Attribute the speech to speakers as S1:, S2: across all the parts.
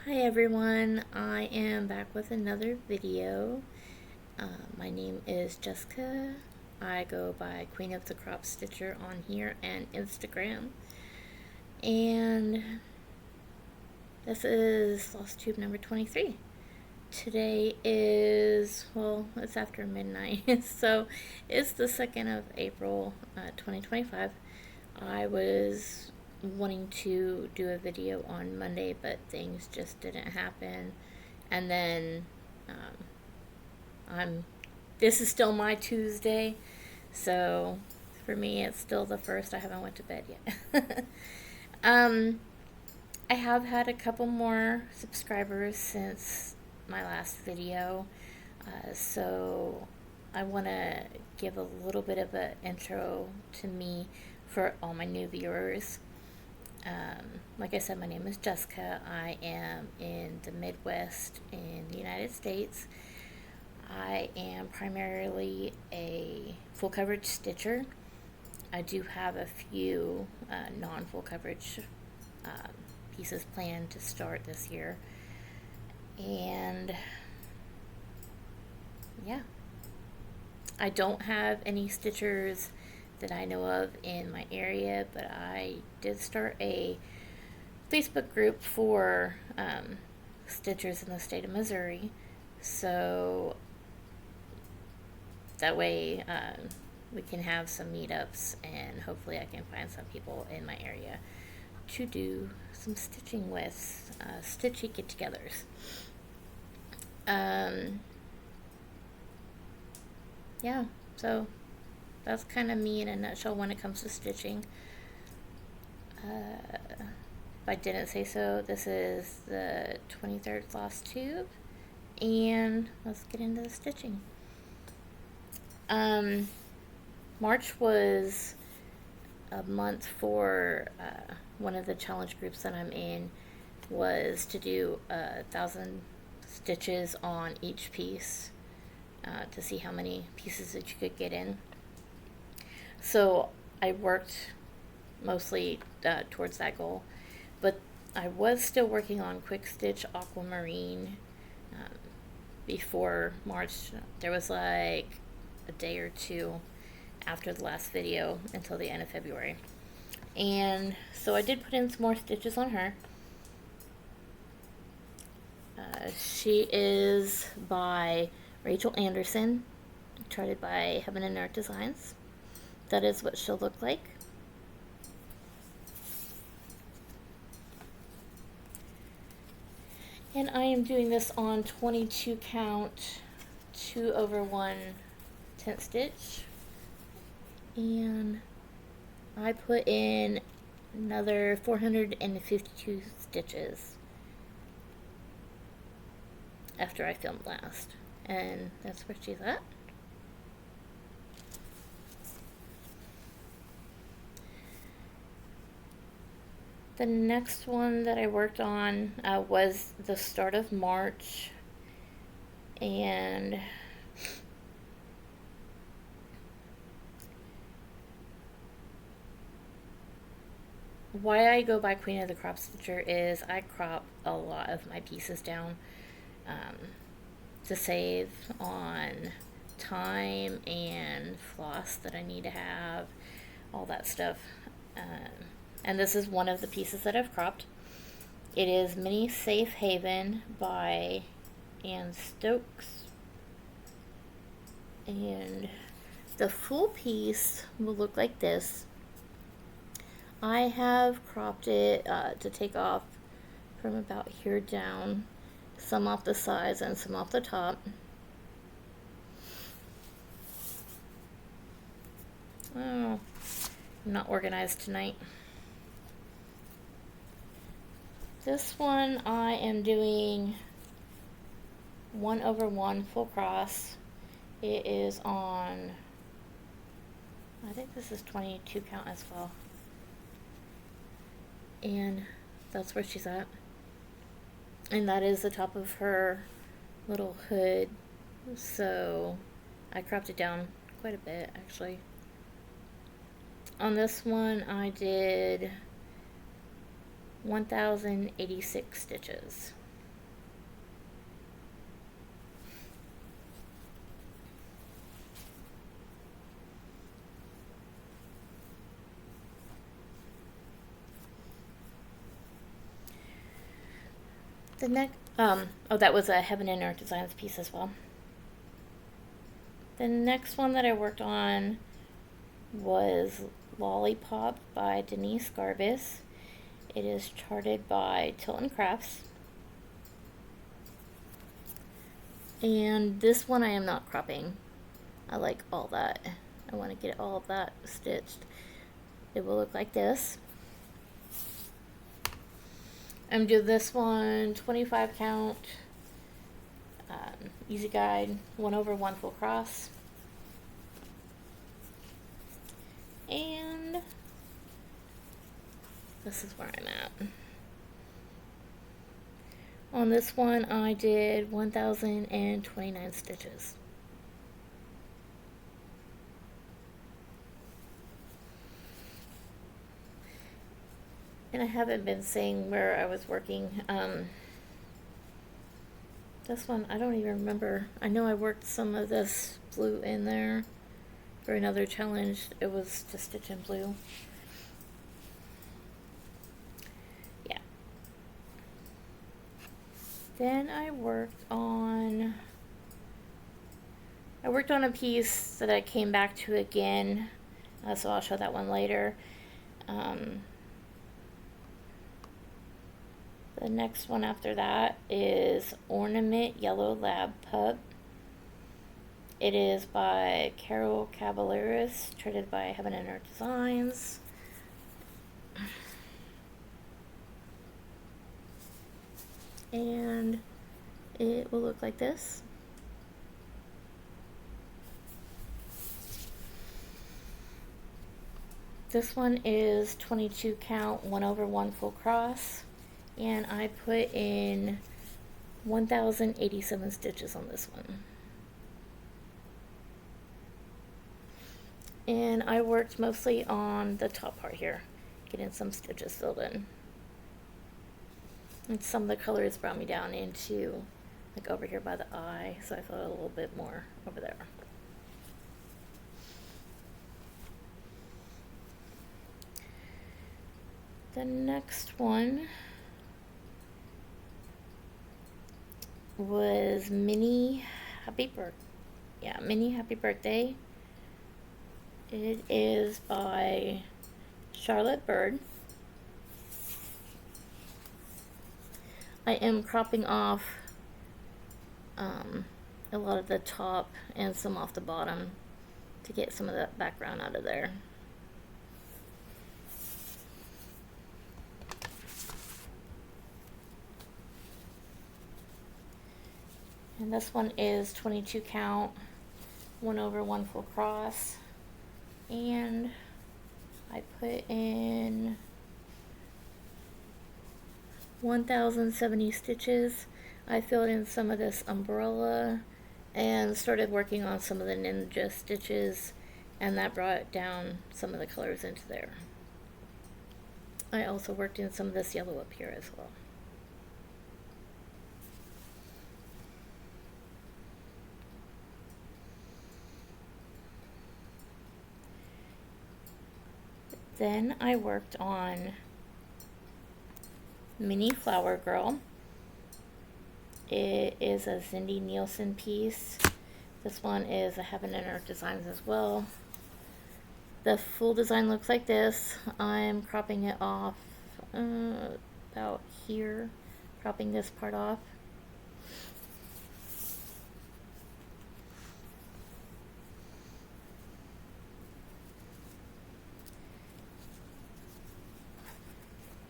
S1: Hi everyone, I am back with another video. My name is Jessica. I go by Queen of the Crop Stitcher on here and Instagram. And this is Flosstube number 23. Today is, well, it's after midnight, so it's the 2nd of April, 2025. I was wanting to do a video on Monday, but things just didn't happen. And then this is still my Tuesday, so for me it's still the first. I haven't went to bed yet. I have had a couple more subscribers since my last video, so I want to give a little bit of an intro to me for all my new viewers. Like I said, my name is Jessica. I am in the Midwest in the United States. I am primarily a full coverage stitcher. I do have a few non-full coverage pieces planned to start this year. And yeah, I don't have any stitchers that I know of in my area, but I did start a Facebook group for stitchers in the state of Missouri, so that way we can have some meetups, and hopefully I can find some people in my area to do some stitching with, stitchy get-togethers. Yeah, so that's kind of me in a nutshell when it comes to stitching. If I didn't say so, this is the 23rd Flosstube, and let's get into the stitching. March was a month for one of the challenge groups that I'm in was to do 1,000 stitches on each piece to see how many pieces that you could get in. So I worked mostly towards that goal, but I was still working on Quick Stitch Aquamarine before March. There was like a day or two after the last video until the end of February. And so I did put in some more stitches on her. She is by Rachel Anderson, charted by Heaven and Earth Designs. That is what she'll look like. And I am doing this on 22 count 2/1 tent stitch, and I put in another 452 stitches after I filmed last, and that's where she's at. The next one that I worked on was the start of March, and why I go by Queen of the Crop-stitcher is I crop a lot of my pieces down to save on time and floss that I need to have, all that stuff. And this is one of the pieces that I've cropped. It is Mini Safe Haven by Ann Stokes. And the full piece will look like this. I have cropped it to take off from about here down, some off the sides and some off the top. Oh, I'm not organized tonight. This one I am doing 1/1 full cross. It is on, I think this is 22 count as well. And that's where she's at. And that is the top of her little hood. So I cropped it down quite a bit, actually. On this one I did 1,086 stitches. The next, oh, that was a Heaven and Earth Designs piece as well. The next one that I worked on was Lollipop by Denise Garbus. It is charted by Tilton Crafts. And this one I am not cropping. I like all that. I want to get all of that stitched. It will look like this. I'm doing this one 25 count, easy guide, 1/1 full cross. And this is where I'm at. On this one I did 1,029 stitches. And I haven't been saying where I was working. This one, I don't even remember. I know I worked some of this blue in there for another challenge. It was to stitch in blue. Yeah. Then I worked on a piece that I came back to again, so I'll show that one later. The next one after that is Ornament Yellow Lab Pup. It is by Carol Caballeros, charted by Heaven and Earth Designs. And it will look like this. This one is 22 count, 1/1 full cross. And I put in 1,087 stitches on this one. And I worked mostly on the top part here, getting some stitches filled in. And some of the colors brought me down into like over here by the eye, so I filled a little bit more over there. The next one was Mini Happy Birthday. It is by Charlotte Bird. I am cropping off a lot of the top and some off the bottom to get some of that background out of there. And this one is 22 count, 1/1 full cross. And I put in 1,070 stitches. I filled in some of this umbrella and started working on some of the ninja stitches, and that brought down some of the colors into there. I also worked in some of this yellow up here as well. Then I worked on Mini Flower Girl. It is a Cindy Nielsen piece. This one is a Heaven and Earth Designs as well. The full design looks like this. I'm cropping it off about here, cropping this part off.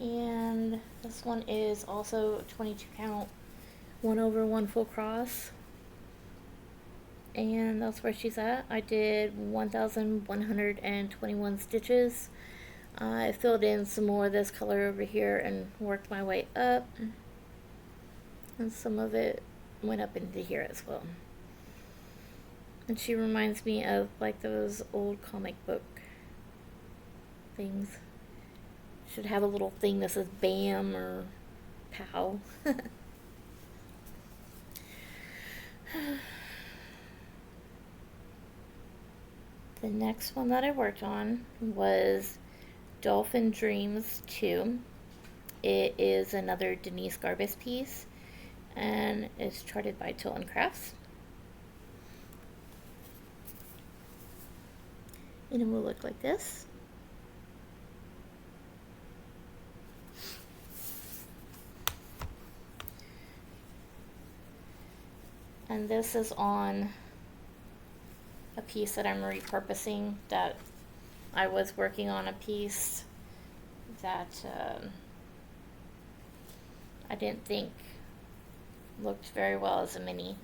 S1: And this one is also 22 count, 1/1 full cross. And that's where she's at. I did 1,121 stitches. I filled in some more of this color over here and worked my way up. And some of it went up into here as well. And she reminds me of like those old comic book things. Should have a little thing that says BAM or POW. The next one that I worked on was Dolphin Dreams 2. It is another Denise Garbus piece. and it's charted by Tilton Crafts. And it will look like this. And this is on a piece that I'm repurposing, that I was working on a piece that I didn't think looked very well as a mini,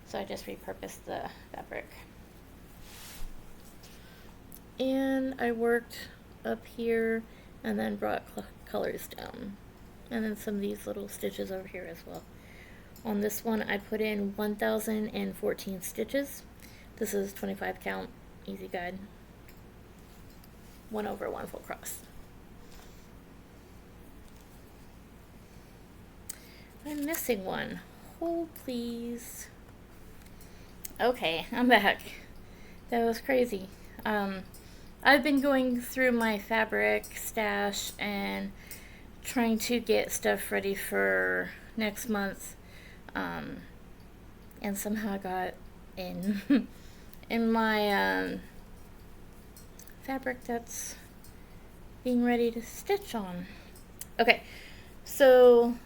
S1: so I just repurposed the fabric. And I worked up here and then brought colors down, and then some of these little stitches over here as well. On this one I put in 1014 stitches. This is 25 count, easy guide, 1 over 1 full cross. I'm missing one. Hold please. Okay, I'm back. That was crazy. I've been going through my fabric stash and trying to get stuff ready for next month, and somehow I got in in my fabric that's being ready to stitch on. Okay, so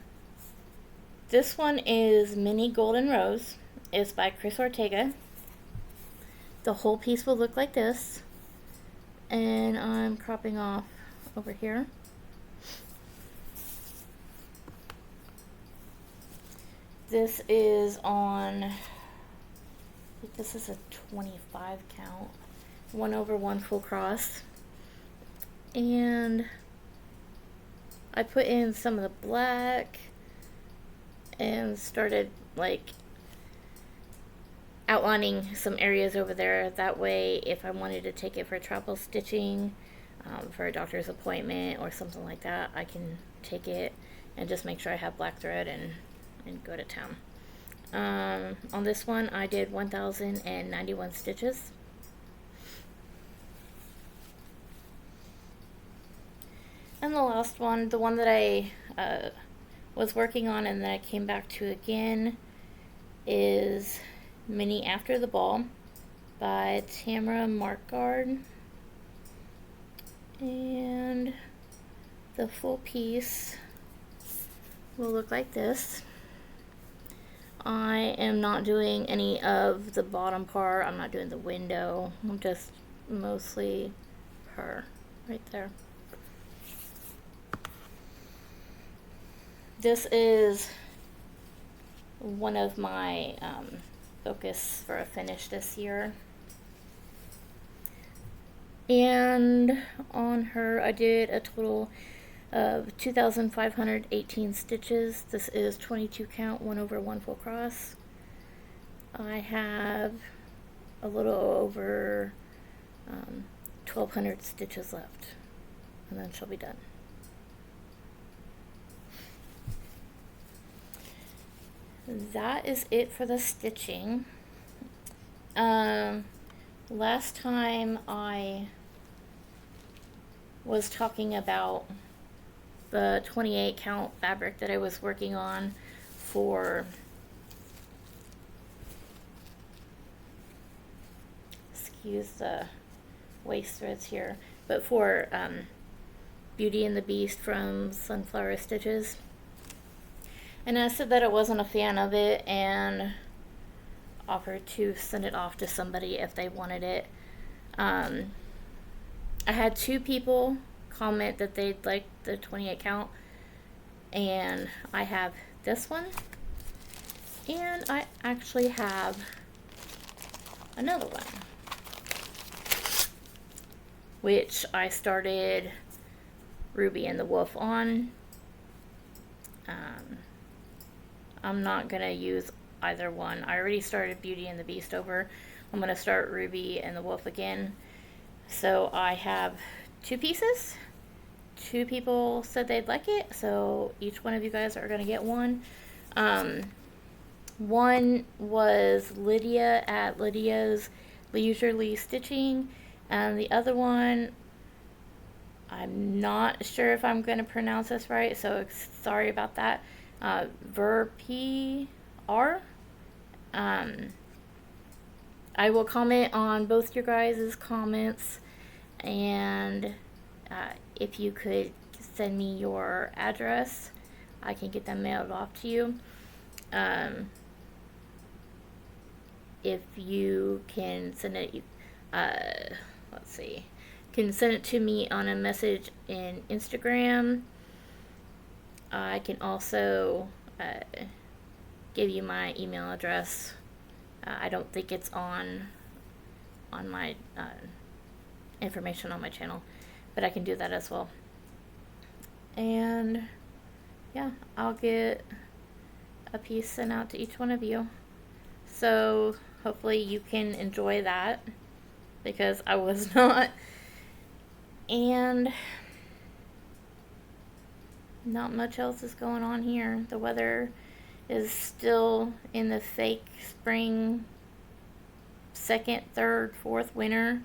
S1: this one is Mini Golden Rose. It's by Chris Ortega. The whole piece will look like this, and I'm cropping off over here. This is on, this is a 25 count, 1 over 1 full cross, and I put in some of the black and started like outlining some areas over there. That way, if I wanted to take it for travel stitching, for a doctor's appointment or something like that, I can take it and just make sure I have black thread and go to town. On this one I did 1091 stitches. And the last one, the one that I was working on and then I came back to again, is Mini After the Ball by Tamara Markgard. And the full piece will look like this. I am not doing any of the bottom part. I'm not doing the window. I'm just mostly her right there. This is one of my focus for a finish this year. And on her I did a total of 2,518 stitches. This is 22 count, 1 over 1 full cross. I have a little over 1,200 stitches left, and then she'll be done. That is it for the stitching. Last time I was talking about the 28 count fabric that I was working on for, excuse the waist threads here, but for Beauty and the Beast from Sunflower Stitches. And I said that I wasn't a fan of it and offered to send it off to somebody if they wanted it. I had 2 people comment that they'd like the 28 count, and I have this one, and I actually have another one, which I started Ruby and the Wolf on. I'm not gonna use either one. I already started Beauty and the Beast over. I'm gonna start Ruby and the Wolf again. So I have 2 pieces. 2 people said they'd like it, so each one of you guys are gonna get one. One was Lydia at Lydia's Leisurely Stitching, and the other one, I'm not sure if I'm gonna pronounce this right, so sorry about that. VerPR. I will comment on both your guys' comments, and if you could send me your address, I can get them mailed off to you. If you can send it, let's see, can send it to me on a message in Instagram. I can also give you my email address. I don't think it's on my information on my channel, but I can do that as well. And yeah, I'll get a piece sent out to each one of you. So hopefully you can enjoy that, because I was not. And not much else is going on here. The weather is still in the fake spring, second, third, fourth winter.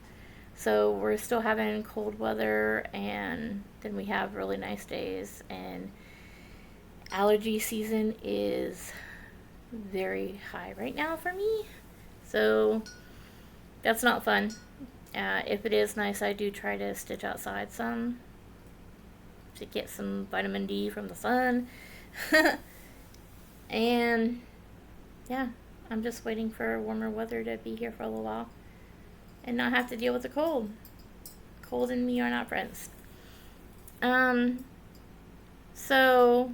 S1: So we're still having cold weather, and then we have really nice days. And allergy season is very high right now for me, so that's not fun. If it is nice, I do try to stitch outside some to get some vitamin D from the sun. And yeah, I'm just waiting for warmer weather to be here for a little while and not have to deal with the cold. Cold and me are not friends. So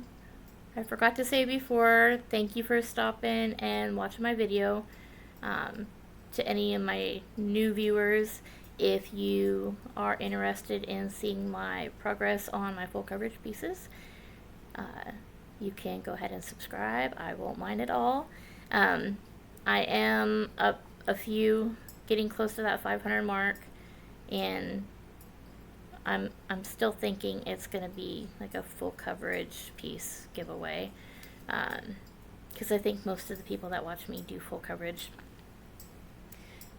S1: I forgot to say before, thank you for stopping and watching my video. To any of my new viewers, if you are interested in seeing my progress on my full coverage pieces, you can go ahead and subscribe. I won't mind at all. I am up a few, getting close to that 500 mark, and I'm still thinking it's gonna be like a full coverage piece giveaway, because I think most of the people that watch me do full coverage.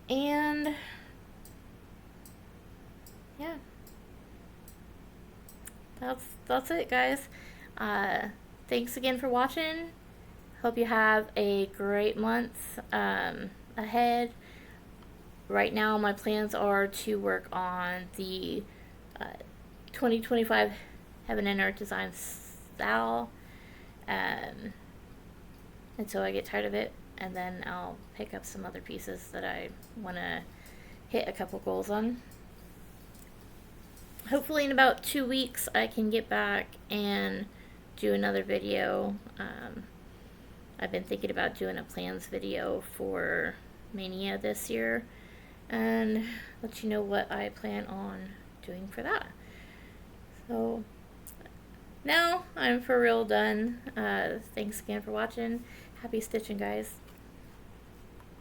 S1: And yeah, that's it, guys. Thanks again for watching. Hope you have a great month ahead. Right now my plans are to work on the 2025 Heaven and Earth Design style until I get tired of it, and then I'll pick up some other pieces that I want to hit a couple goals on. Hopefully in about 2 weeks I can get back and do another video. I've been thinking about doing a plans video for Mania this year, and let you know what I plan on doing for that. So now I'm for real done. Thanks again for watching. Happy stitching, guys.